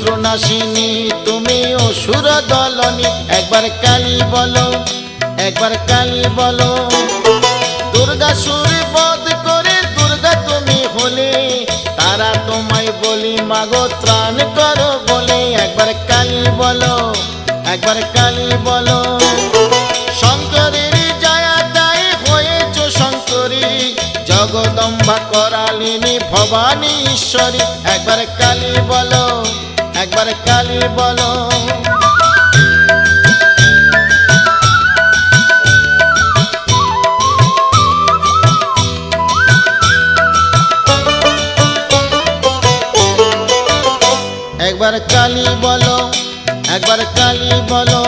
শত্রুনাশিনী তুমি অসুর দলনী একবার কালী বলো একবার কালী বলো দুর্গাসুর বধ করে দুর্গা তুমি হলে তারা তোমায় বলি মাগো ত্রাণ করো বলে একবার কালী বলো একবার কালী বলো শঙ্করের জয়া দায় হয়েছ শঙ্করী জগদম্বা করালিনী ভবানী ঈশ্বরী একবার কালী বলো একবার কালী বলো একবার কালী বলো একবার কালী বলো